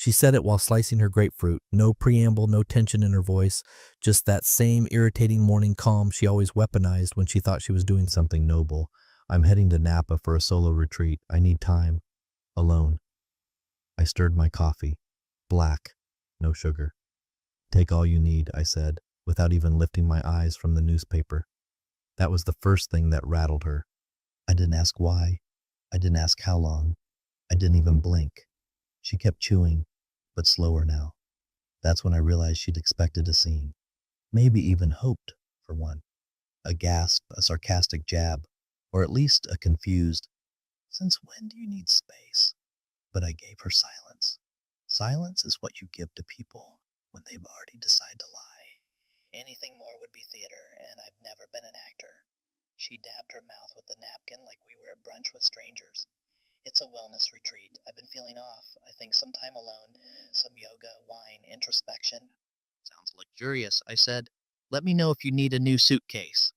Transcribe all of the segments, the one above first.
She said it while slicing her grapefruit. No preamble, no tension in her voice, just that same irritating morning calm she always weaponized when she thought she was doing something noble. I'm heading to Napa for a solo retreat. I need time. Alone. I stirred my coffee. Black. No sugar. Take all you need, I said, without even lifting my eyes from the newspaper. That was the first thing that rattled her. I didn't ask why. I didn't ask how long. I didn't even blink. She kept chewing, but slower now. That's when I realized she'd expected a scene. Maybe even hoped for one. A gasp, a sarcastic jab, or at least a confused, "Since when do you need space?" But I gave her silence. Silence is what you give to people when they've already decided to lie. Anything more would be theater, and I've never been an actor. She dabbed her mouth with the napkin like we were at brunch with strangers. It's a wellness retreat. I've been feeling off. I think some time alone, some yoga, wine, introspection. Sounds luxurious, I said. Let me know if you need a new suitcase.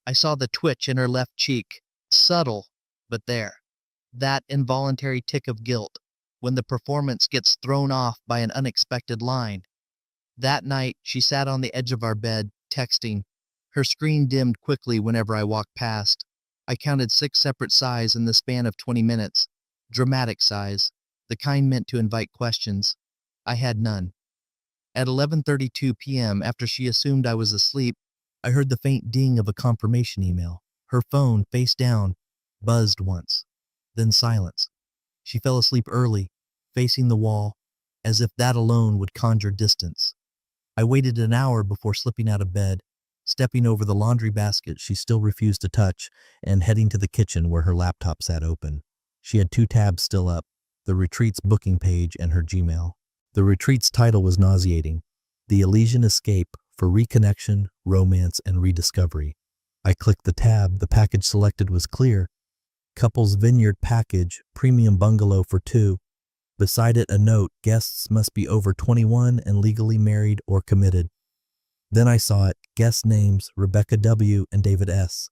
I saw the twitch in her left cheek. Subtle, but there. That involuntary tick of guilt when the performance gets thrown off by an unexpected line. That night, she sat on the edge of our bed, texting. Her screen dimmed quickly whenever I walked past. I counted 6 separate sighs in the span of 20 minutes. Dramatic sighs, the kind meant to invite questions. I had none. At 11:32 p.m., after she assumed I was asleep, I heard the faint ding of a confirmation email. Her phone, face down, buzzed once. Then silence. She fell asleep early, facing the wall, as if that alone would conjure distance. I waited an hour before slipping out of bed, stepping over the laundry basket she still refused to touch, and heading to the kitchen where her laptop sat open. She had 2 tabs still up, the retreat's booking page and her Gmail. The retreat's title was nauseating, The Elysian Escape for Reconnection, Romance, and Rediscovery. I clicked the tab. The package selected was clear. Couples Vineyard Package, Premium Bungalow for 2. Beside it a note, guests must be over 21 and legally married or committed. Then I saw it, guest names, Rebecca W. and David S.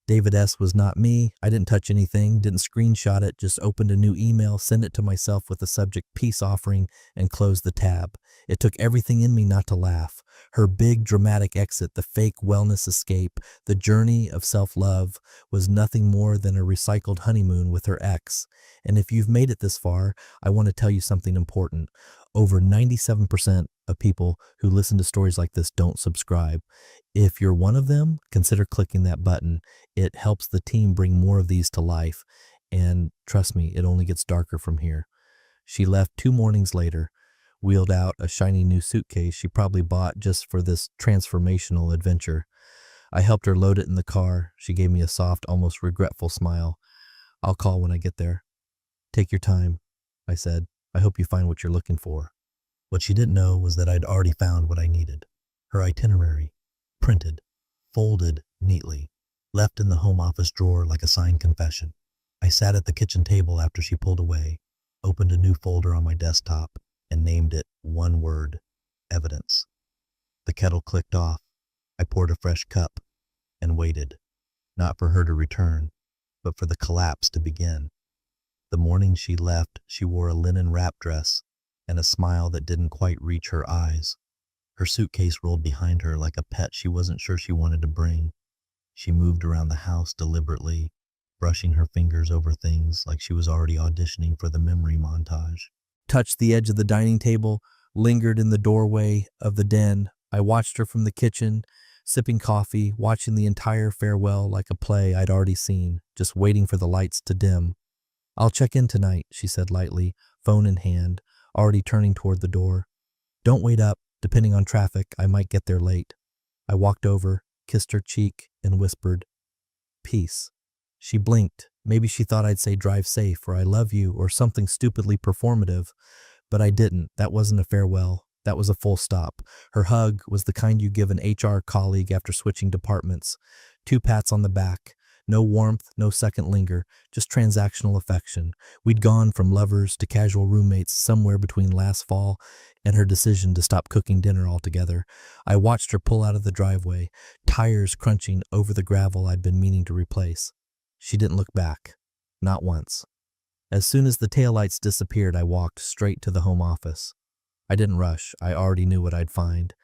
David S. was not me. I didn't touch anything, didn't screenshot it, just opened a new email, sent it to myself with the subject peace offering, and closed the tab. It took everything in me not to laugh. Her big dramatic exit, the fake wellness escape, the journey of self-love, was nothing more than a recycled honeymoon with her ex. And if you've made it this far, I want to tell you something important. Over 97% of people who listen to stories like this don't subscribe. If you're one of them, consider clicking that button. It helps the team bring more of these to life. And trust me, it only gets darker from here. She left 2 mornings later, wheeled out a shiny new suitcase she probably bought just for this transformational adventure. I helped her load it in the car. She gave me a soft, almost regretful smile. I'll call when I get there. Take your time, I said. I hope you find what you're looking for. What she didn't know was that I'd already found what I needed. Her itinerary, printed, folded neatly, left in the home office drawer like a signed confession. I sat at the kitchen table after she pulled away, opened a new folder on my desktop, and named it one word: evidence. The kettle clicked off. I poured a fresh cup and waited, not for her to return, but for the collapse to begin. The morning she left, she wore a linen wrap dress and a smile that didn't quite reach her eyes. Her suitcase rolled behind her like a pet she wasn't sure she wanted to bring. She moved around the house deliberately, brushing her fingers over things like she was already auditioning for the memory montage. Touched the edge of the dining table, lingered in the doorway of the den. I watched her from the kitchen, sipping coffee, watching the entire farewell like a play I'd already seen, just waiting for the lights to dim. I'll check in tonight, she said lightly, phone in hand, already turning toward the door. Don't wait up. Depending on traffic, I might get there late. I walked over, kissed her cheek, and whispered, "Peace." She blinked. Maybe she thought I'd say drive safe or I love you or something stupidly performative. But I didn't. That wasn't a farewell. That was a full stop. Her hug was the kind you give an HR colleague after switching departments. 2 pats on the back. No warmth, no second linger, just transactional affection. We'd gone from lovers to casual roommates somewhere between last fall and her decision to stop cooking dinner altogether. I watched her pull out of the driveway, tires crunching over the gravel I'd been meaning to replace. She didn't look back. Not once. As soon as the taillights disappeared, I walked straight to the home office. I didn't rush. I already knew what I'd find.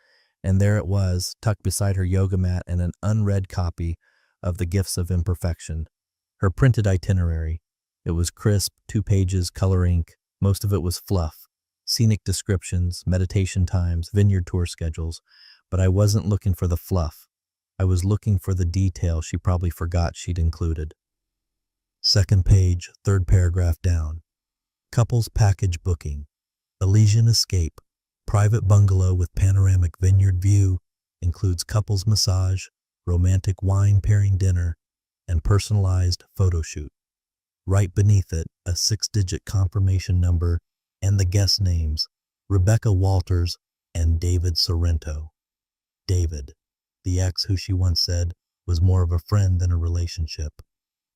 And there it was, tucked beside her yoga mat and an unread copy of The Gifts of Imperfection. Her printed itinerary. It was crisp, 2 pages, color ink. Most of it was fluff. Scenic descriptions, meditation times, vineyard tour schedules. But I wasn't looking for the fluff. I was looking for the detail she probably forgot she'd included. Second page, third paragraph down. Couples package booking. Elysian escape. Private bungalow with panoramic vineyard view. Includes couples massage, romantic wine pairing dinner, and personalized photo shoot. Right beneath it, a 6-digit confirmation number and the guest names, Rebecca Walters and David Sorrento. David, the ex who she once said was more of a friend than a relationship.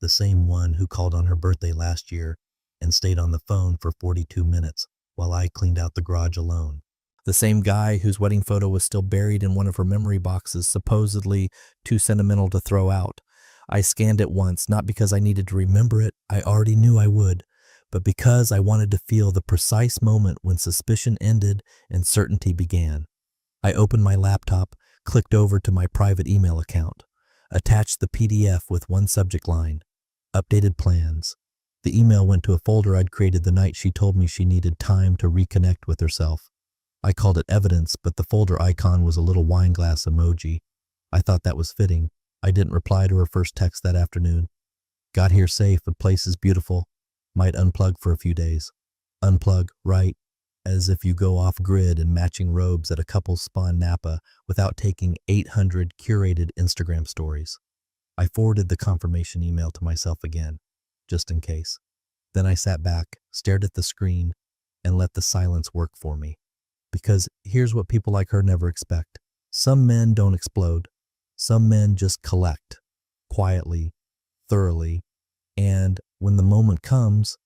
The same one who called on her birthday last year and stayed on the phone for 42 minutes while I cleaned out the garage alone. The same guy whose wedding photo was still buried in one of her memory boxes, supposedly too sentimental to throw out. I scanned it once, not because I needed to remember it, I already knew I would, but because I wanted to feel the precise moment when suspicion ended and certainty began. I opened my laptop, clicked over to my private email account, attached the PDF with one subject line, updated plans. The email went to a folder I'd created the night she told me she needed time to reconnect with herself. I called it evidence, but the folder icon was a little wine glass emoji. I thought that was fitting. I didn't reply to her first text that afternoon. Got here safe, the place is beautiful. Might unplug for a few days. Unplug, right, as if you go off-grid in matching robes at a couple's spa in Napa without taking 800 curated Instagram stories. I forwarded the confirmation email to myself again, just in case. Then I sat back, stared at the screen, and let the silence work for me. Because here's what people like her never expect. Some men don't explode. Some men just collect, quietly, thoroughly, and when the moment comes,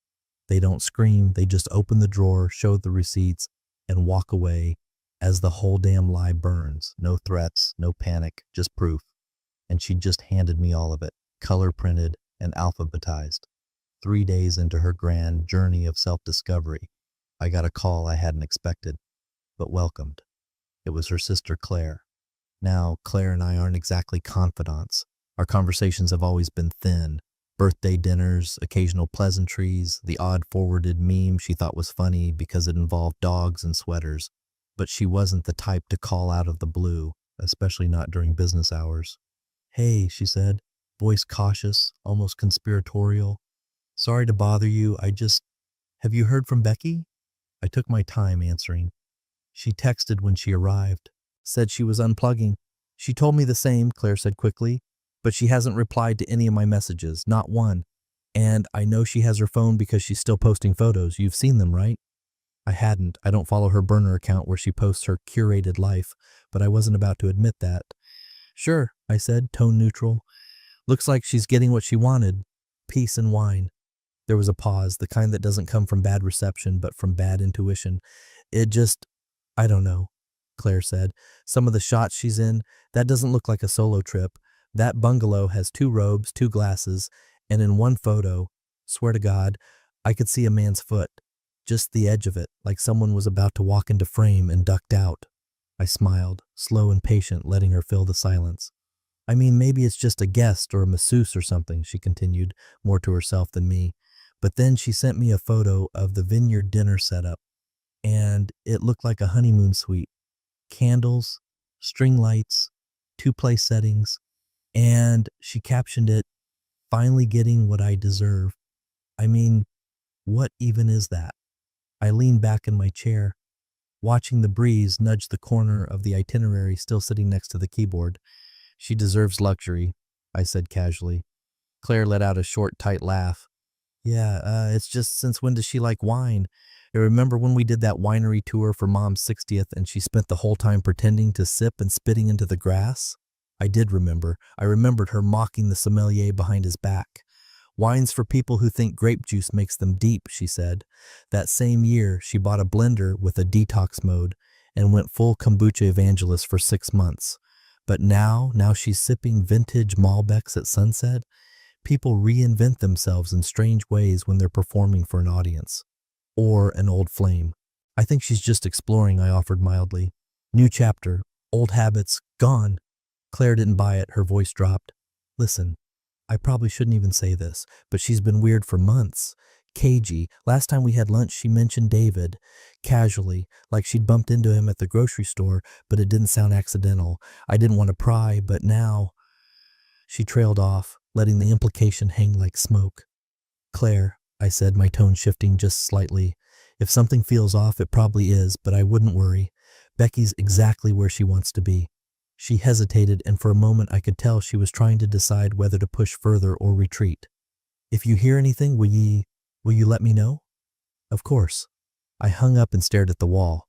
they don't scream, they just open the drawer, show the receipts, and walk away as the whole damn lie burns. No threats, no panic, just proof. And she just handed me all of it, color-printed and alphabetized. 3 days into her grand journey of self-discovery, I got a call I hadn't expected, but welcomed. It was her sister Claire. Now, Claire and I aren't exactly confidants. Our conversations have always been thin. Birthday dinners, occasional pleasantries, the odd forwarded meme she thought was funny because it involved dogs and sweaters. But she wasn't the type to call out of the blue, especially not during business hours. "Hey," she said, voice cautious, almost conspiratorial. "Sorry to bother you, have you heard from Becky?" I took my time answering. She texted when she arrived, said she was unplugging. "She told me the same," Claire said quickly, "but she hasn't replied to any of my messages, not one. And I know she has her phone because she's still posting photos. You've seen them, right?" I hadn't. I don't follow her burner account where she posts her curated life, but I wasn't about to admit that. "Sure," I said, tone neutral. "Looks like she's getting what she wanted. Peace and wine." There was a pause, the kind that doesn't come from bad reception, but from bad intuition. I don't know," Claire said. "Some of the shots she's in, that doesn't look like a solo trip. That bungalow has 2 robes, 2 glasses, and in one photo, swear to God, I could see a man's foot. Just the edge of it, like someone was about to walk into frame and ducked out." I smiled, slow and patient, letting her fill the silence. "I mean, maybe it's just a guest or a masseuse or something," she continued, more to herself than me. But then she sent me a photo of the vineyard dinner setup, and it looked like a honeymoon suite. Candles, string lights, 2 place settings, and she captioned it, "Finally getting what I deserve." I mean, what even is that? I leaned back in my chair, watching the breeze nudge the corner of the itinerary still sitting next to the keyboard. "She deserves luxury," I said casually. Claire let out a short, tight laugh. "Yeah, it's just, since when does she like wine? I remember when we did that winery tour for Mom's 60th and she spent the whole time pretending to sip and spitting into the grass?" I did remember. I remembered her mocking the sommelier behind his back. "Wine's for people who think grape juice makes them deep," she said. That same year, she bought a blender with a detox mode and went full kombucha evangelist for 6 months. But now she's sipping vintage Malbecs at sunset. People reinvent themselves in strange ways when they're performing for an audience. Or an old flame. I think she's just exploring, I offered mildly. New chapter, old habits, gone. Claire didn't buy it, her voice dropped. Listen, I probably shouldn't even say this, but she's been weird for months. Cagey. Last time we had lunch, she mentioned David, casually, like she'd bumped into him at the grocery store, but it didn't sound accidental. I didn't want to pry, but now... She trailed off, letting the implication hang like smoke. Claire, I said, my tone shifting just slightly. If something feels off, it probably is, but I wouldn't worry. Becky's exactly where she wants to be. She hesitated, and for a moment I could tell she was trying to decide whether to push further or retreat. If you hear anything, will you let me know? Of course. I hung up and stared at the wall.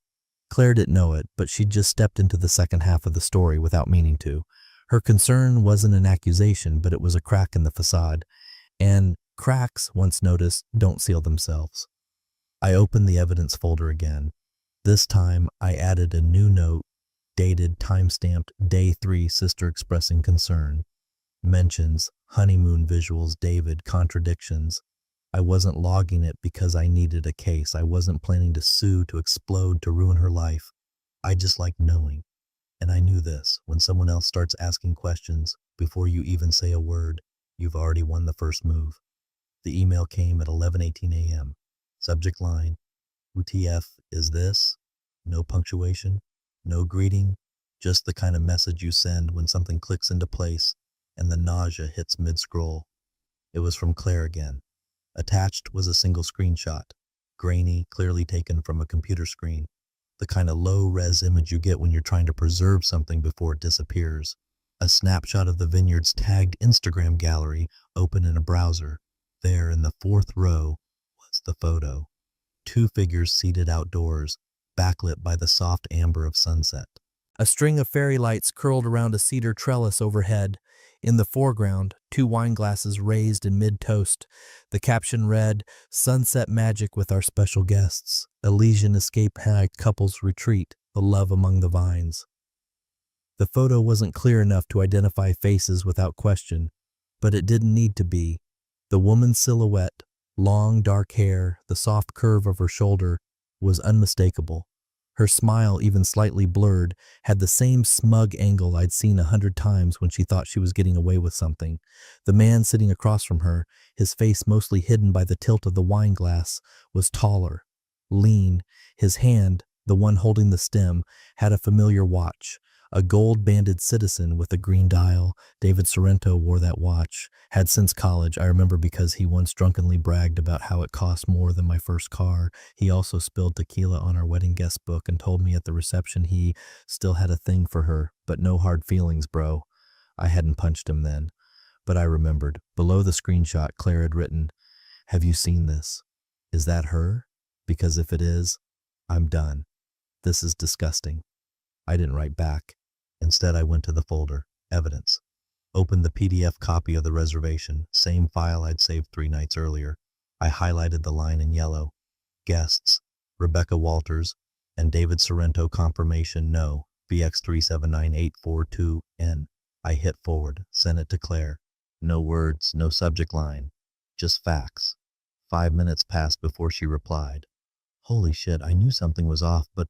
Claire didn't know it, but she'd just stepped into the second half of the story without meaning to. Her concern wasn't an accusation, but it was a crack in the facade. And cracks, once noticed, don't seal themselves. I opened the evidence folder again. This time, I added a new note, dated, time-stamped, Day 3, sister expressing concern. Mentions, honeymoon visuals, David, contradictions. I wasn't logging it because I needed a case. I wasn't planning to sue, to explode, to ruin her life. I just liked knowing. And I knew this, when someone else starts asking questions, before you even say a word, you've already won the first move. The email came at 11:18 a.m. Subject line, WTF is this? No punctuation, no greeting, just the kind of message you send when something clicks into place and the nausea hits mid-scroll. It was from Claire again. Attached was a single screenshot, grainy, clearly taken from a computer screen, the kind of low-res image you get when you're trying to preserve something before it disappears. A snapshot of the vineyard's tagged Instagram gallery open in a browser. There in the fourth row was the photo. Two figures seated outdoors, backlit by the soft amber of sunset. A string of fairy lights curled around a cedar trellis overhead. In the foreground, two wine glasses raised in mid-toast. The caption read, "Sunset magic with our special guests. Elysian escape hag couples retreat, the love among the vines." The photo wasn't clear enough to identify faces without question, but it didn't need to be. The woman's silhouette, long dark hair, the soft curve of her shoulder, was unmistakable. Her smile, even slightly blurred, had the same smug angle I'd seen 100 times when she thought she was getting away with something. The man sitting across from her, his face mostly hidden by the tilt of the wine glass, was taller, lean. His hand, the one holding the stem, had a familiar watch. A gold-banded Citizen with a green dial. David Sorrento wore that watch. Had since college, I remember, because he once drunkenly bragged about how it cost more than my first car. He also spilled tequila on our wedding guest book and told me at the reception he still had a thing for her, but no hard feelings, bro. I hadn't punched him then. But I remembered. Below the screenshot, Claire had written, "Have you seen this? Is that her? Because if it is, I'm done. This is disgusting." I didn't write back. Instead, I went to the folder, Evidence. Opened the PDF copy of the reservation, same file I'd saved 3 nights earlier. I highlighted the line in yellow. Guests, Rebecca Walters, and David Sorrento confirmation no, VX379842N. I hit forward, sent it to Claire. No words, no subject line, just facts. 5 minutes passed before she replied. Holy shit, I knew something was off, but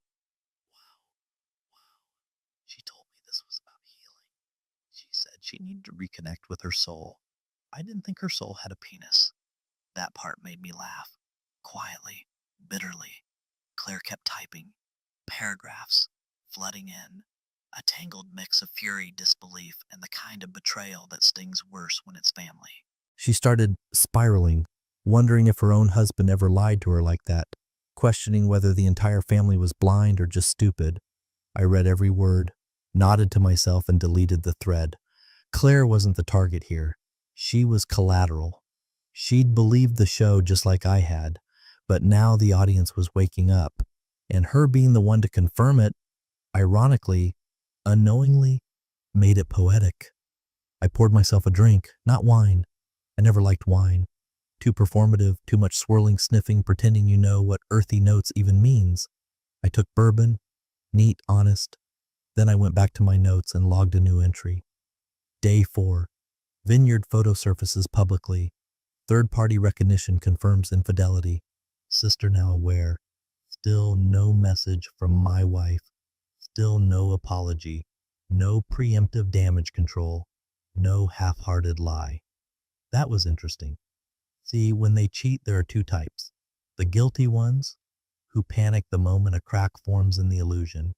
she told me this was about healing. She said she needed to reconnect with her soul. I didn't think her soul had a penis. That part made me laugh. Quietly, bitterly. Claire kept typing. Paragraphs, flooding in. A tangled mix of fury, disbelief, and the kind of betrayal that stings worse when it's family. She started spiraling, wondering if her own husband ever lied to her like that, questioning whether the entire family was blind or just stupid. I read every word, nodded to myself, and deleted the thread. Claire wasn't the target here. She was collateral. She'd believed the show just like I had, but now the audience was waking up, and her being the one to confirm it, ironically, unknowingly, made it poetic. I poured myself a drink, not wine. I never liked wine. Too performative, too much swirling, sniffing, pretending you know what earthy notes even means. I took bourbon, neat, honest. Then I went back to my notes and logged a new entry. Day 4. Vineyard photo surfaces publicly. Third-party recognition confirms infidelity. Sister now aware. Still no message from my wife. Still no apology. No preemptive damage control. No half-hearted lie. That was interesting. See, when they cheat, there are two types. The guilty ones, who panic the moment a crack forms in the illusion,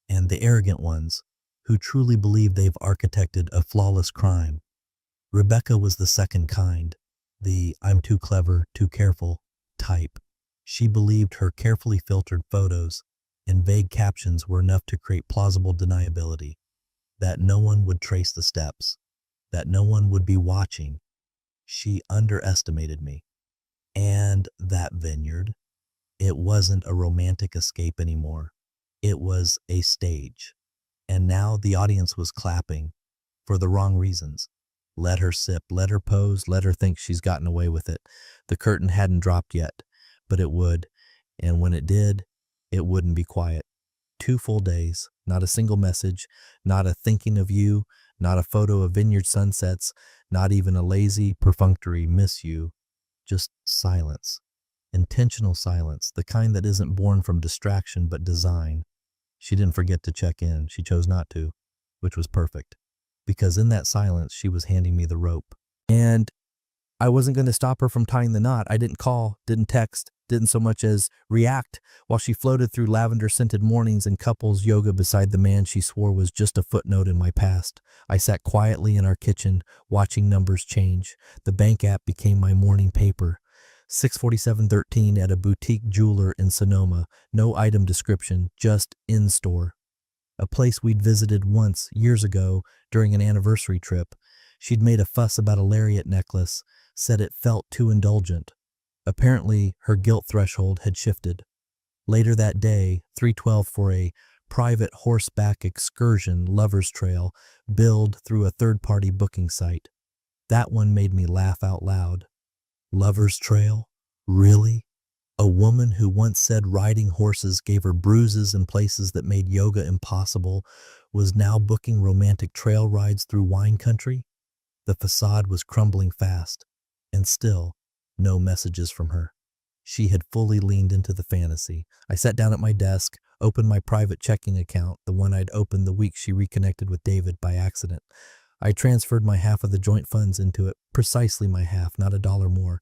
and the arrogant ones, who truly believe they've architected a flawless crime. Rebecca was the second kind, the I'm too clever, too careful type. She believed her carefully filtered photos and vague captions were enough to create plausible deniability, that no one would trace the steps, that no one would be watching. She underestimated me. And that vineyard, it wasn't a romantic escape anymore. It was a stage. And now the audience was clapping for the wrong reasons. Let her sip, let her pose, let her think she's gotten away with it. The curtain hadn't dropped yet, but it would. And when it did, it wouldn't be quiet. 2 full days, not a single message, not a thinking of you, not a photo of vineyard sunsets, not even a lazy, perfunctory miss you. Just silence. Intentional silence, the kind that isn't born from distraction but design. She didn't forget to check in. She chose not to, which was perfect. Because in that silence, she was handing me the rope. And I wasn't going to stop her from tying the knot. I didn't call, didn't text, didn't so much as react while she floated through lavender-scented mornings and couples yoga beside the man she swore was just a footnote in my past. I sat quietly in our kitchen, watching numbers change. The bank app became my morning paper. 647.13 at a boutique jeweler in Sonoma. No item description, just in store. A place we'd visited once, years ago, during an anniversary trip. She'd made a fuss about a lariat necklace, said it felt too indulgent. Apparently, her guilt threshold had shifted. Later that day, 312 for a private horseback excursion lover's trail billed through a third-party booking site. That one made me laugh out loud. Lover's trail? Really? A woman who once said riding horses gave her bruises in places that made yoga impossible was now booking romantic trail rides through wine country? The facade was crumbling fast, and still, no messages from her. She had fully leaned into the fantasy. I sat down at my desk, opened my private checking account, the one I'd opened the week she reconnected with David by accident. I transferred my half of the joint funds into it, precisely my half, not a dollar more.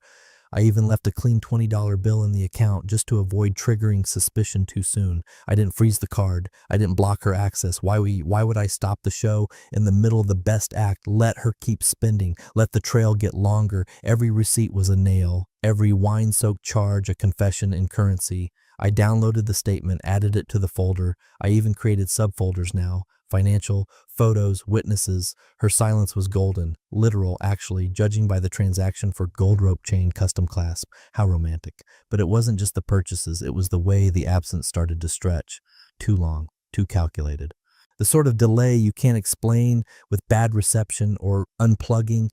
I even left a clean $20 bill in the account just to avoid triggering suspicion too soon. I didn't freeze the card. I didn't block her access. Why would I stop the show in the middle of the best act? Let her keep spending. Let the trail get longer. Every receipt was a nail. Every wine-soaked charge a confession in currency. I downloaded the statement, added it to the folder. I even created subfolders now. Financial, photos, witnesses. Her silence was golden. Literal, actually, judging by the transaction for gold rope chain custom clasp. How romantic. But it wasn't just the purchases, it was the way the absence started to stretch. Too long, too calculated. The sort of delay you can't explain with bad reception or unplugging.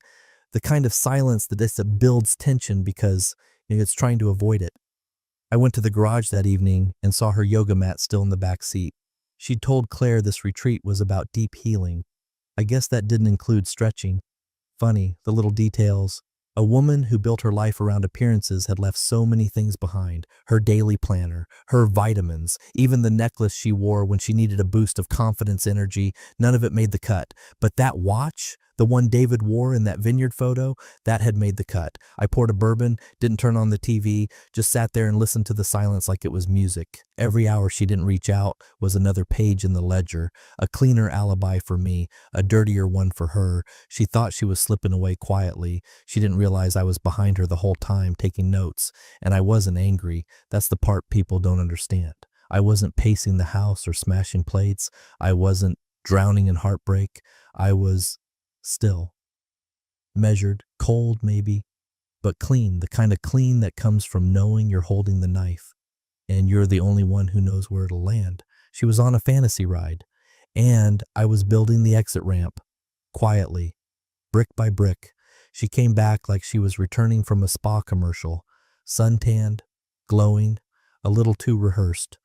The kind of silence that just builds tension because it's trying to avoid it. I went to the garage that evening and saw her yoga mat still in the back seat. She'd told Claire this retreat was about deep healing. I guess that didn't include stretching. Funny, the little details. A woman who built her life around appearances had left so many things behind. Her daily planner, her vitamins, even the necklace she wore when she needed a boost of confidence energy. None of it made the cut. But that watch, the one David wore in that vineyard photo, that had made the cut. I poured a bourbon, didn't turn on the TV, just sat there and listened to the silence like it was music. Every hour she didn't reach out was another page in the ledger, a cleaner alibi for me, a dirtier one for her. She thought she was slipping away quietly. She didn't realize I was behind her the whole time taking notes, and I wasn't angry. That's the part people don't understand. I wasn't pacing the house or smashing plates. I wasn't drowning in heartbreak. I was still. Measured, cold maybe, but clean, the kind of clean that comes from knowing you're holding the knife, and you're the only one who knows where it'll land. She was on a fantasy ride, and I was building the exit ramp, quietly, brick by brick. She came back like she was returning from a spa commercial, suntanned, glowing, a little too rehearsed.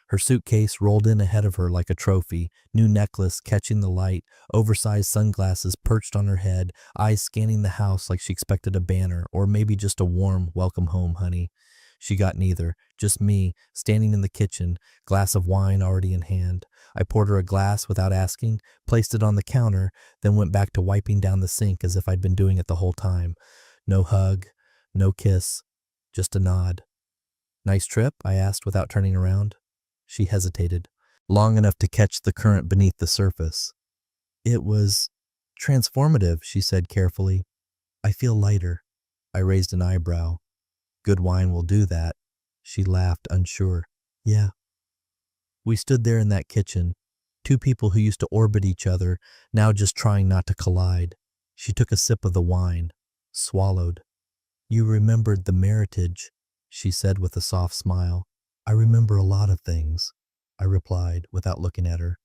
Her suitcase rolled in ahead of her like a trophy, new necklace catching the light, oversized sunglasses perched on her head, eyes scanning the house like she expected a banner or maybe just a warm welcome home, honey. She got neither, just me, standing in the kitchen, glass of wine already in hand. I poured her a glass without asking, placed it on the counter, then went back to wiping down the sink as if I'd been doing it the whole time. No hug, no kiss, just a nod. Nice trip? I asked without turning around. She hesitated, long enough to catch the current beneath the surface. It was transformative, she said carefully. I feel lighter. I raised an eyebrow. Good wine will do that. She laughed, unsure. Yeah. We stood there in that kitchen, two people who used to orbit each other, now just trying not to collide. She took a sip of the wine, swallowed. You remembered the Meritage, she said with a soft smile. I remember a lot of things, I replied without looking at her.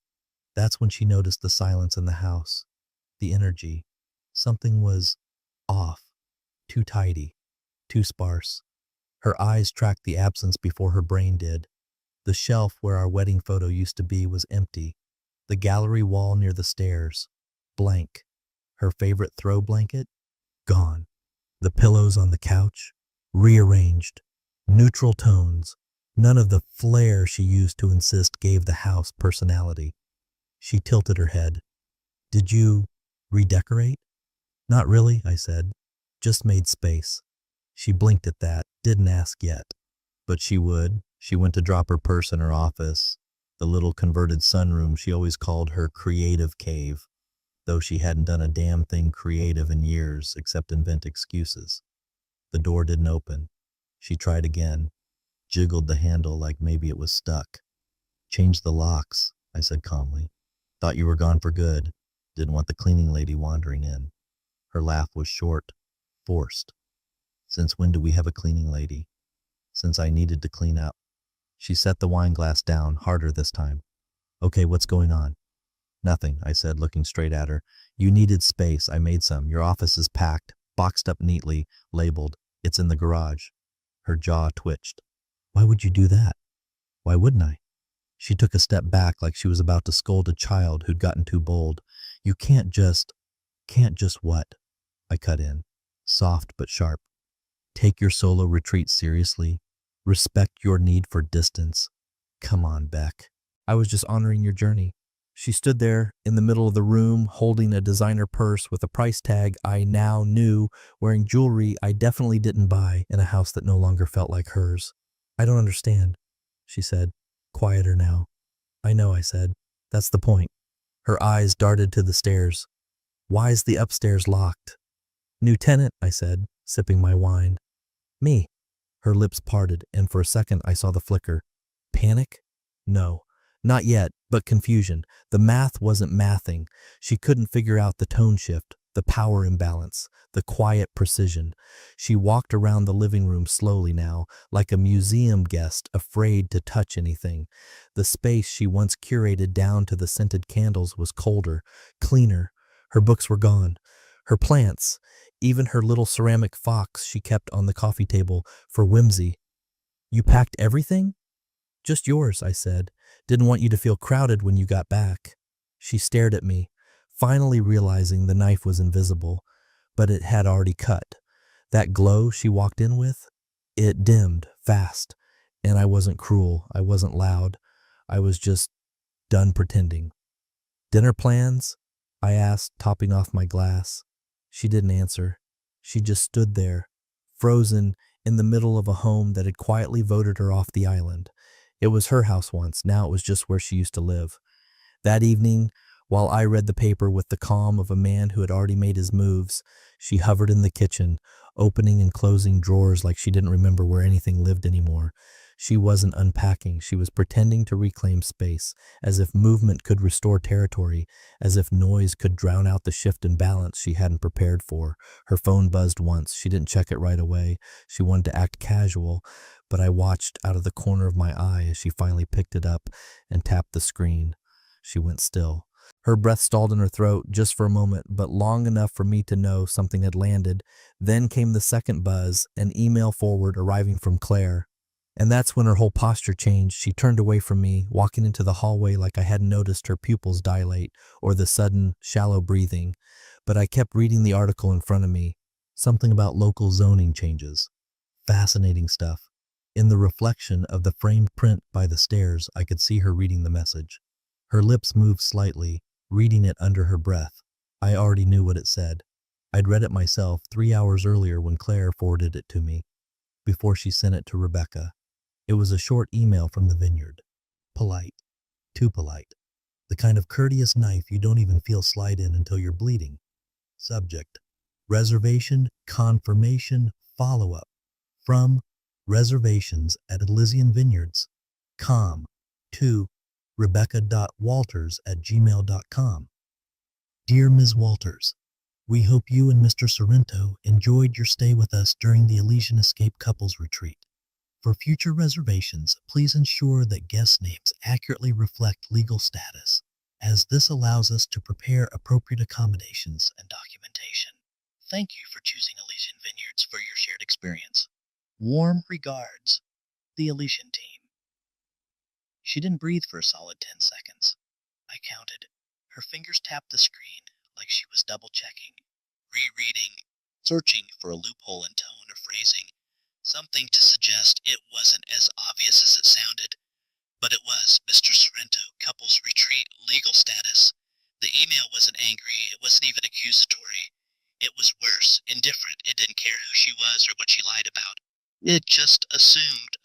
That's when she noticed the silence in the house, the energy. Something was off, too tidy, too sparse. Her eyes tracked the absence before her brain did. The shelf where our wedding photo used to be was empty. The gallery wall near the stairs, blank. Her favorite throw blanket, gone. The pillows on the couch, rearranged. Neutral tones. None of the flair she used to insist gave the house personality. She tilted her head. Did you redecorate? Not really, I said. Just made space. She blinked at that, didn't ask yet. But she would. She went to drop her purse in her office, the little converted sunroom she always called her creative cave, though she hadn't done a damn thing creative in years except invent excuses. The door didn't open. She tried again, jiggled the handle like maybe it was stuck. Change the locks, I said calmly. Thought you were gone for good. Didn't want the cleaning lady wandering in. Her laugh was short, forced. Since when do we have a cleaning lady? Since I needed to clean up. She set the wine glass down, harder this time. Okay, what's going on? Nothing, I said, looking straight at her. You needed space. I made some. Your office is packed, boxed up neatly, labeled. It's in the garage. Her jaw twitched. Why would you do that? Why wouldn't I? She took a step back like she was about to scold a child who'd gotten too bold. You can't just what? I cut in, soft but sharp. Take your solo retreat seriously. Respect your need for distance. Come on, Beck. I was just honoring your journey. She stood there in the middle of the room, holding a designer purse with a price tag I now knew, wearing jewelry I definitely didn't buy in a house that no longer felt like hers. I don't understand, she said, quieter now. I know, I said. That's the point. Her eyes darted to the stairs. Why's the upstairs locked? New tenant, I said, sipping my wine. Me. Her lips parted, and for a second I saw the flicker. Panic? No. Not yet, but confusion. The math wasn't mathing. She couldn't figure out the tone shift, the power imbalance, the quiet precision. She walked around the living room slowly now, like a museum guest afraid to touch anything. The space she once curated down to the scented candles was colder, cleaner. Her books were gone. Her plants, even her little ceramic fox she kept on the coffee table for whimsy. You packed everything? Just yours, I said. Didn't want you to feel crowded when you got back. She stared at me, finally realizing the knife was invisible, but it had already cut. That glow she walked in with, it dimmed fast, and I wasn't cruel, I wasn't loud. I was just done pretending. Dinner plans? I asked, topping off my glass. She didn't answer. She just stood there, frozen in the middle of a home that had quietly voted her off the island. It was her house once, now it was just where she used to live. That evening, while I read the paper with the calm of a man who had already made his moves, she hovered in the kitchen, opening and closing drawers like she didn't remember where anything lived anymore. She wasn't unpacking, she was pretending to reclaim space, as if movement could restore territory, as if noise could drown out the shift in balance she hadn't prepared for. Her phone buzzed once, she didn't check it right away. She wanted to act casual, but I watched out of the corner of my eye as she finally picked it up and tapped the screen. She went still. Her breath stalled in her throat just for a moment, but long enough for me to know something had landed. Then came the second buzz, an email forward arriving from Claire. And that's when her whole posture changed. She turned away from me, walking into the hallway like I hadn't noticed her pupils dilate or the sudden, shallow breathing. But I kept reading the article in front of me. Something about local zoning changes. Fascinating stuff. In the reflection of the framed print by the stairs, I could see her reading the message. Her lips moved slightly, reading it under her breath. I already knew what it said. I'd read it myself 3 hours earlier when Claire forwarded it to me, before she sent it to Rebecca. It was a short email from the vineyard. Polite. Too polite. The kind of courteous knife you don't even feel slide in until you're bleeding. Subject: reservation, confirmation, follow-up. From reservations at Elysian Vineyards. Com. To rebecca.walters@gmail.com. Dear Ms. Walters, we hope you and Mr. Sorrento enjoyed your stay with us during the Elysian Escape Couples Retreat. For future reservations, please ensure that guest names accurately reflect legal status, as this allows us to prepare appropriate accommodations and documentation. Thank you for choosing Elysian Vineyards for your shared experience. Warm regards, the Elysian team. She didn't breathe for a solid 10 seconds. I counted. Her fingers tapped the screen like she was double-checking, rereading, searching for a loophole in tone or phrasing. Something to suggest it wasn't as obvious as it sounded. But it was Mr. Sorrento, couples retreat, legal status. The email wasn't angry, it wasn't even accusatory. It was worse, indifferent. It didn't care who she was or what she lied about. It just assumed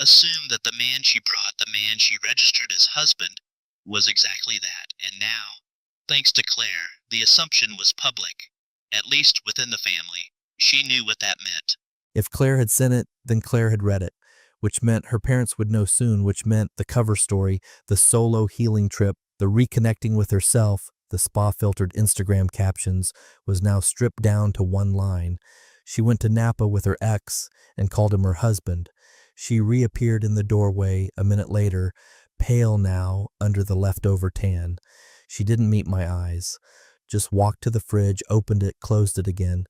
that the man she brought, the man she registered as husband, was exactly that. And now, thanks to Claire, the assumption was public, at least within the family. She knew what that meant. If Claire had sent it, then Claire had read it, which meant her parents would know soon, which meant the cover story, the solo healing trip, the reconnecting with herself, the spa-filtered Instagram captions, was now stripped down to one line. She went to Napa with her ex and called him her husband. She reappeared in the doorway a minute later, pale now under the leftover tan. She didn't meet my eyes, just walked to the fridge, opened it, closed it again.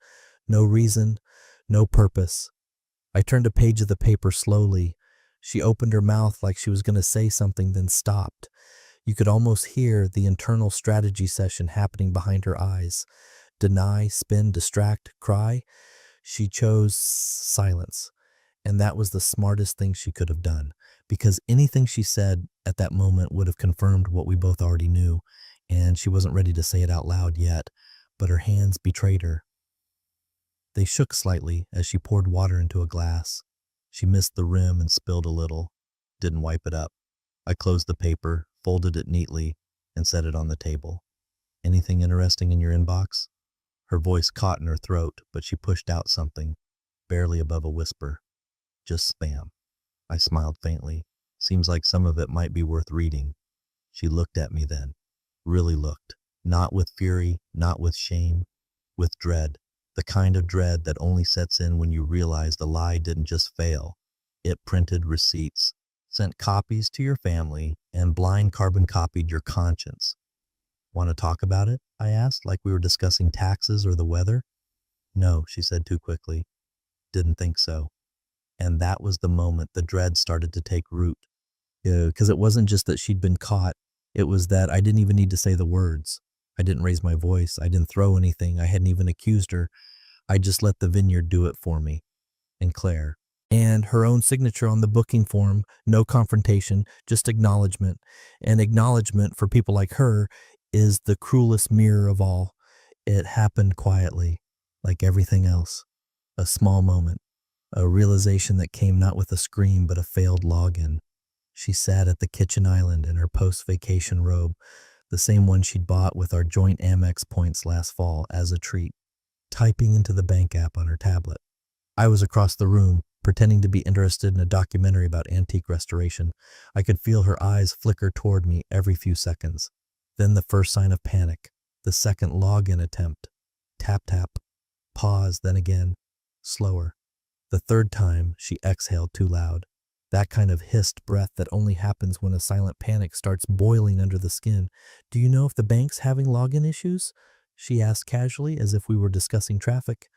No reason, no purpose. I turned a page of the paper slowly. She opened her mouth like she was going to say something, then stopped. You could almost hear the internal strategy session happening behind her eyes. Deny, spin, distract, cry. She chose silence. And that was the smartest thing she could have done, because anything she said at that moment would have confirmed what we both already knew, and she wasn't ready to say it out loud yet, but her hands betrayed her. They shook slightly as she poured water into a glass. She missed the rim and spilled a little. Didn't wipe it up. I closed the paper, folded it neatly, and set it on the table. Anything interesting in your inbox? Her voice caught in her throat, but she pushed out something, barely above a whisper. Just spam. I smiled faintly. Seems like some of it might be worth reading. She looked at me then. Really looked. Not with fury, not with shame. With dread. The kind of dread that only sets in when you realize the lie didn't just fail. It printed receipts, sent copies to your family, and blind carbon copied your conscience. Want to talk about it? I asked, like we were discussing taxes or the weather. No, she said too quickly. Didn't think so. And that was the moment the dread started to take root. Because it wasn't just that she'd been caught. It was that I didn't even need to say the words. I didn't raise my voice. I didn't throw anything. I hadn't even accused her. I just let the vineyard do it for me. And Claire. And her own signature on the booking form, no confrontation, just acknowledgement. And acknowledgement for people like her is the cruelest mirror of all. It happened quietly, like everything else. A small moment. A realization that came not with a scream but a failed login. She sat at the kitchen island in her post-vacation robe, the same one she'd bought with our joint Amex points last fall as a treat, typing into the bank app on her tablet. I was across the room, pretending to be interested in a documentary about antique restoration. I could feel her eyes flicker toward me every few seconds. Then the first sign of panic, the second login attempt. Tap, tap. Pause, then again. Slower. The third time, she exhaled too loud. That kind of hissed breath that only happens when a silent panic starts boiling under the skin. Do you know if the bank's having login issues? She asked casually, as if we were discussing traffic.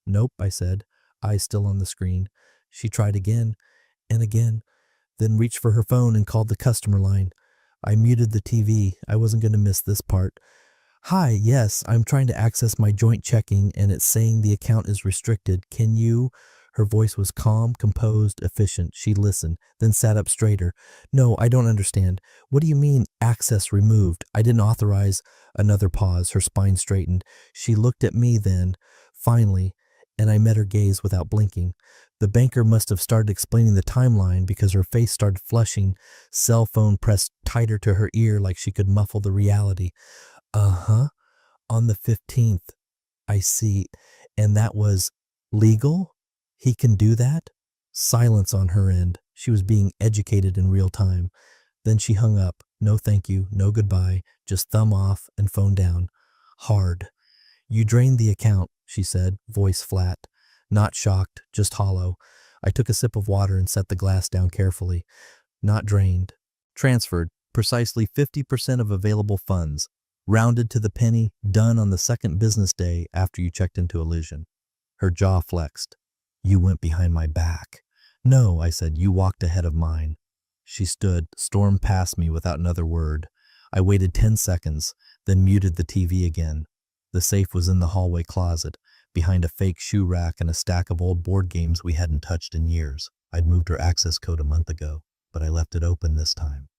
Nope, I said, eyes still on the screen. She tried again and again. then reached for her phone and called the customer line. I muted the TV. I wasn't going to miss this part. Hi, yes, I'm trying to access my joint checking and it's saying the account is restricted. Can you? Her voice was calm, composed, efficient. She listened, then sat up straighter. No, I don't understand. What do you mean, access removed? I didn't authorize. Another pause. Her spine straightened. She looked at me then, finally, and I met her gaze without blinking. The banker must have started explaining the timeline because her face started flushing, cell phone pressed tighter to her ear like she could muffle the reality. Uh-huh. On the 15th. I see. And that was legal? He can do that? Silence on her end. She was being educated in real time. Then she hung up. No thank you, no goodbye, just thumb off and phone down. Hard. You drained the account, she said, voice flat. Not shocked, just hollow. I took a sip of water and set the glass down carefully. Not drained. Transferred. Precisely 50% of available funds. Rounded to the penny, done on the second business day after you checked into Illusion. Her jaw flexed. You went behind my back. No, I said, you walked ahead of mine. She stood, stormed past me without another word. I waited 10 seconds, then muted the TV again. The safe was in the hallway closet, behind a fake shoe rack and a stack of old board games we hadn't touched in years. I'd moved her access code a month ago, but I left it open this time.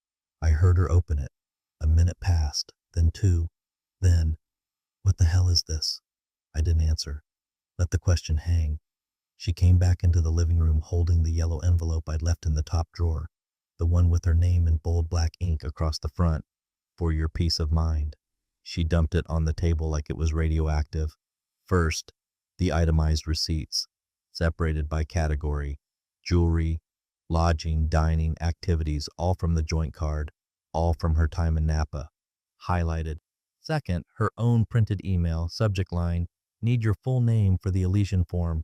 I heard her open it. A minute passed, then 2, then, what the hell is this? I didn't answer. Let the question hang. She came back into the living room holding the yellow envelope I'd left in the top drawer, the one with her name in bold black ink across the front, for your peace of mind. She dumped it on the table like it was radioactive. First, the itemized receipts, separated by category, jewelry, lodging, dining, activities, all from the joint card, all from her time in Napa. Highlighted. Second, her own printed email, subject line, need your full name for the Elysian form.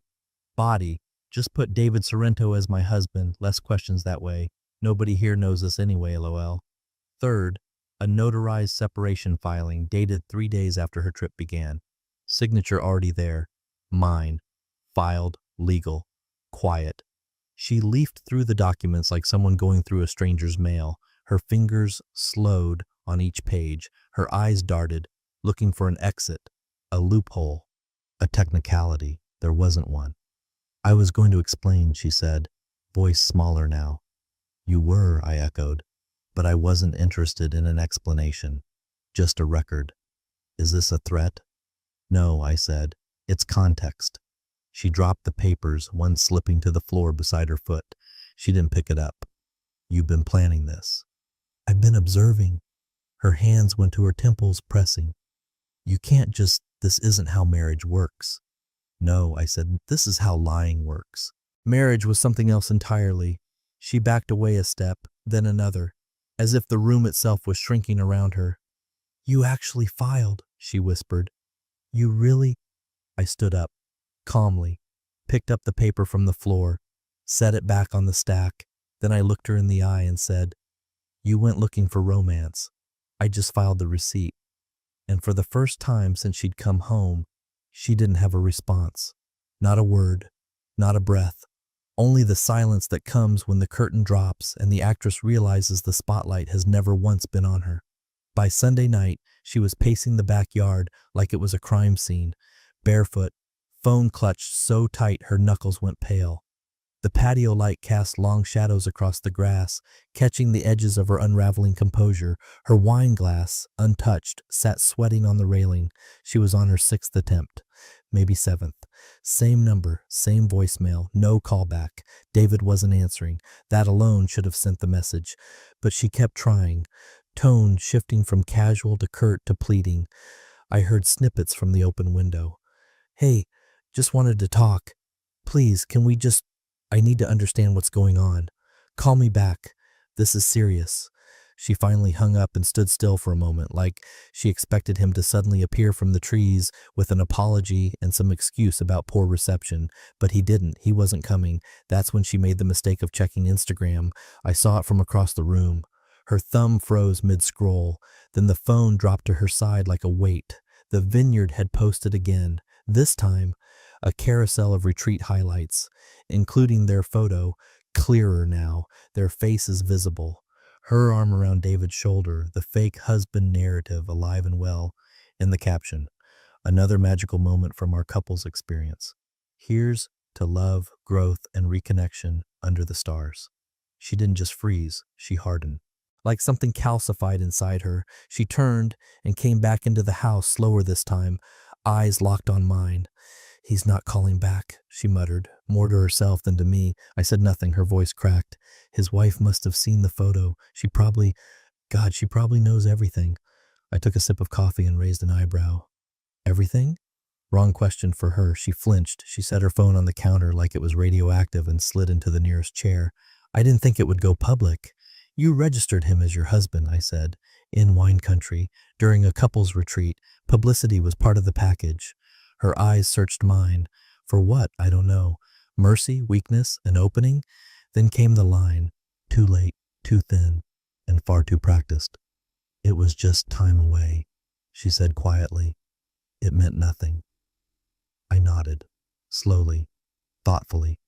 Body, just put David Sorrento as my husband, less questions that way. Nobody here knows us anyway, lol. Third, a notarized separation filing dated 3 days after her trip began. Signature already there. Mine. Filed. Legal. Quiet. She leafed through the documents like someone going through a stranger's mail. Her fingers slowed on each page. Her eyes darted, looking for an exit, a loophole, a technicality. There wasn't one. I was going to explain, she said, voice smaller now. You were, I echoed, but I wasn't interested in an explanation, just a record. Is this a threat? No, I said. It's context. She dropped the papers, one slipping to the floor beside her foot. She didn't pick it up. You've been planning this. I've been observing. Her hands went to her temples, pressing. You can't just, this isn't how marriage works. No, I said, this is how lying works. Marriage was something else entirely. She backed away a step, then another, as if the room itself was shrinking around her. You actually filed, she whispered. You really? I stood up, calmly, picked up the paper from the floor, set it back on the stack. Then I looked her in the eye and said, you went looking for romance. I just filed the receipt. And for the first time since she'd come home, she didn't have a response. Not a word, not a breath. Only the silence that comes when the curtain drops and the actress realizes the spotlight has never once been on her. By Sunday night, she was pacing the backyard like it was a crime scene, barefoot, phone clutched so tight her knuckles went pale. The patio light cast long shadows across the grass, catching the edges of her unraveling composure. Her wine glass, untouched, sat sweating on the railing. She was on her 6th attempt, maybe 7th. Same number, same voicemail, no callback. David wasn't answering. That alone should have sent the message. But she kept trying, tone shifting from casual to curt to pleading. I heard snippets from the open window. Hey, just wanted to talk. Please, can we just... I need to understand what's going on. Call me back. This is serious. She finally hung up and stood still for a moment, like she expected him to suddenly appear from the trees with an apology and some excuse about poor reception. But he didn't. He wasn't coming. That's when she made the mistake of checking Instagram. I saw it from across the room. Her thumb froze mid-scroll. Then the phone dropped to her side like a weight. The Vineyard had posted again. This time, a carousel of retreat highlights, including their photo, clearer now, their faces visible. Her arm around David's shoulder, the fake husband narrative alive and well. In the caption, another magical moment from our couple's experience. Here's to love, growth, and reconnection under the stars. She didn't just freeze, she hardened. Like something calcified inside her, she turned and came back into the house slower this time, eyes locked on mine. He's not calling back, she muttered, more to herself than to me. I said nothing, her voice cracked. His wife must have seen the photo. She probably knows everything. I took a sip of coffee and raised an eyebrow. Everything? Wrong question for her. She flinched. She set her phone on the counter like it was radioactive and slid into the nearest chair. I didn't think it would go public. You registered him as your husband, I said. In wine country, during a couples retreat, publicity was part of the package. Her eyes searched mine. For what? I don't know. Mercy, weakness, an opening? Then came the line. Too late, too thin, and far too practiced. It was just time away, she said quietly. It meant nothing. I nodded, slowly, thoughtfully.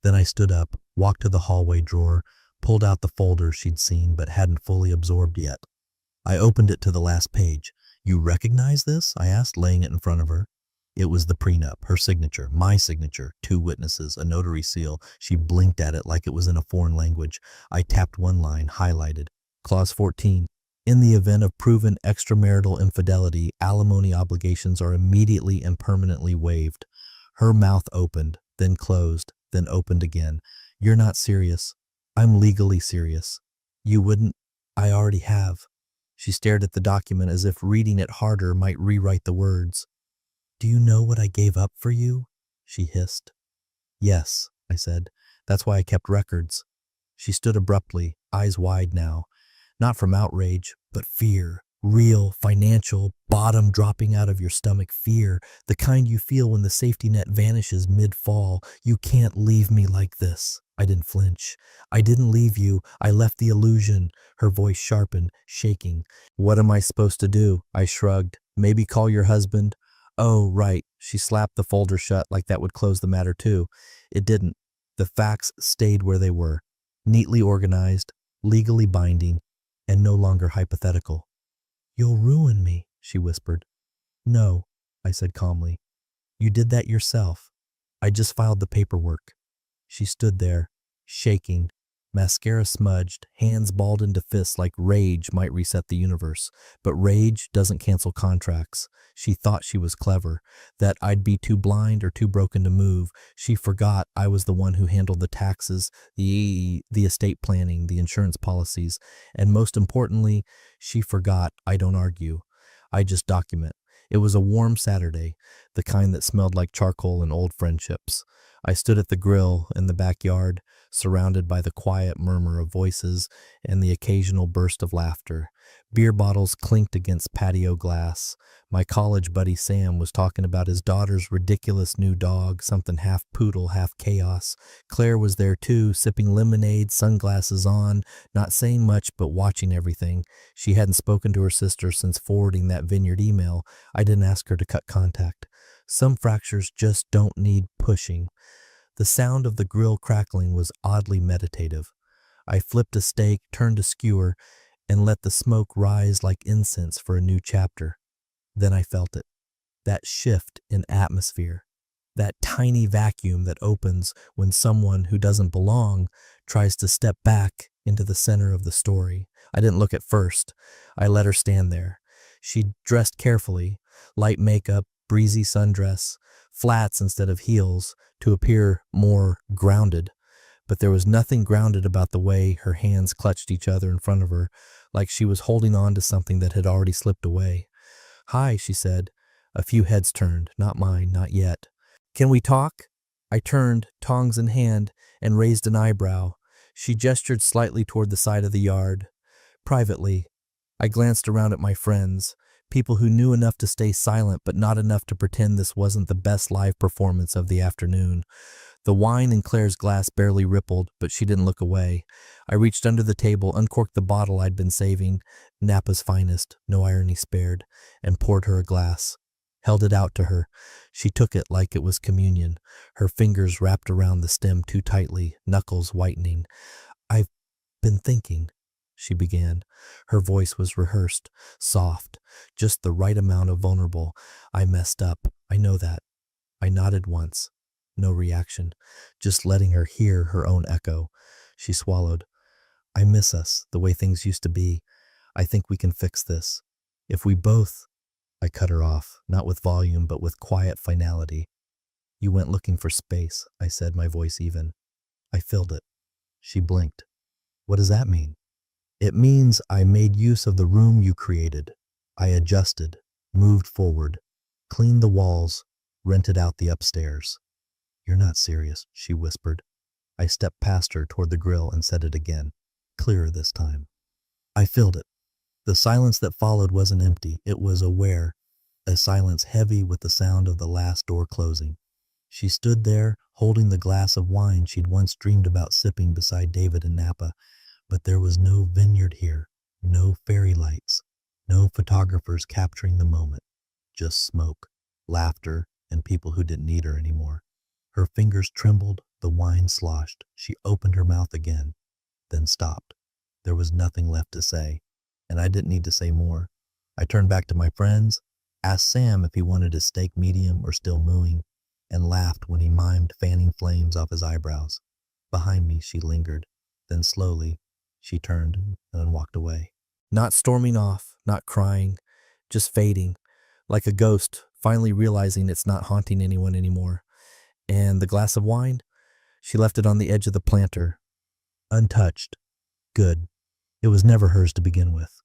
Then I stood up, walked to the hallway drawer, pulled out the folder she'd seen but hadn't fully absorbed yet. I opened it to the last page. You recognize this? I asked, laying it in front of her. It was the prenup, her signature, my signature, 2 witnesses, a notary seal. She blinked at it like it was in a foreign language. I tapped one line, highlighted. Clause 14. In the event of proven extramarital infidelity, alimony obligations are immediately and permanently waived. Her mouth opened, then closed, then opened again. You're not serious. I'm legally serious. You wouldn't? I already have. She stared at the document as if reading it harder might rewrite the words. Do you know what I gave up for you? She hissed. Yes, I said. That's why I kept records. She stood abruptly, eyes wide now. Not from outrage, but fear. Real, financial, bottom dropping out of your stomach fear. The kind you feel when the safety net vanishes mid-fall. You can't leave me like this. I didn't flinch. I didn't leave you. I left the illusion. Her voice sharpened, shaking. What am I supposed to do? I shrugged. Maybe call your husband? Oh, right. She slapped the folder shut like that would close the matter too. It didn't. The facts stayed where they were. Neatly organized, legally binding, and no longer hypothetical. You'll ruin me, she whispered. No, I said calmly. You did that yourself. I just filed the paperwork. She stood there, shaking, mascara smudged, hands balled into fists like rage might reset the universe. But rage doesn't cancel contracts. She thought she was clever, that I'd be too blind or too broken to move. She forgot I was the one who handled the taxes, the estate planning, the insurance policies, and most importantly, she forgot I don't argue. I just document. It was a warm Saturday, the kind that smelled like charcoal and old friendships. I stood at the grill in the backyard, surrounded by the quiet murmur of voices and the occasional burst of laughter. Beer bottles clinked against patio glass. My college buddy Sam was talking about his daughter's ridiculous new dog, something half poodle, half chaos. Claire was there too, sipping lemonade, sunglasses on, not saying much but watching everything. She hadn't spoken to her sister since forwarding that vineyard email. I didn't ask her to cut contact. Some fractures just don't need pushing. The sound of the grill crackling was oddly meditative. I flipped a steak, turned a skewer, and let the smoke rise like incense for a new chapter. Then I felt it. That shift in atmosphere. That tiny vacuum that opens when someone who doesn't belong tries to step back into the center of the story. I didn't look at first. I let her stand there. She dressed carefully, light makeup, breezy sundress, flats instead of heels, to appear more grounded. But there was nothing grounded about the way her hands clutched each other in front of her, like she was holding on to something that had already slipped away. Hi, she said. A few heads turned, not mine, not yet. Can we talk? I turned, tongs in hand, and raised an eyebrow. She gestured slightly toward the side of the yard. Privately, I glanced around at my friends, people who knew enough to stay silent but not enough to pretend this wasn't the best live performance of the afternoon. The wine in Claire's glass barely rippled, but she didn't look away. I reached under the table, uncorked the bottle I'd been saving, Napa's finest, no irony spared, and poured her a glass. held it out to her. She took it like it was communion, her fingers wrapped around the stem too tightly, knuckles whitening. "I've been thinking," she began. Her voice was rehearsed, soft, just the right amount of vulnerable. "I messed up. I know that." I nodded once. No reaction, just letting her hear her own echo. She swallowed. "I miss us, the way things used to be. I think we can fix this. If we both—" I cut her off, not with volume, but with quiet finality. "You went looking for space," I said, my voice even. "I filled it." She blinked. "What does that mean?" "It means I made use of the room you created. I adjusted, moved forward, cleaned the walls, rented out the upstairs." "You're not serious," she whispered. I stepped past her toward the grill and said it again, clearer this time. "I filled it." The silence that followed wasn't empty. It was aware, a silence heavy with the sound of the last door closing. She stood there, holding the glass of wine she'd once dreamed about sipping beside David in Napa. But there was no vineyard here, no fairy lights, no photographers capturing the moment. Just smoke, laughter, and people who didn't need her anymore. Her fingers trembled, the wine sloshed. She opened her mouth again, then stopped. There was nothing left to say, and I didn't need to say more. I turned back to my friends, asked Sam if he wanted his steak medium or still mooing, and laughed when he mimed fanning flames off his eyebrows. Behind me, she lingered. Then slowly, she turned and walked away. Not storming off, not crying, just fading, like a ghost finally realizing it's not haunting anyone anymore. And the glass of wine? She left it on the edge of the planter, untouched. Good. It was never hers to begin with.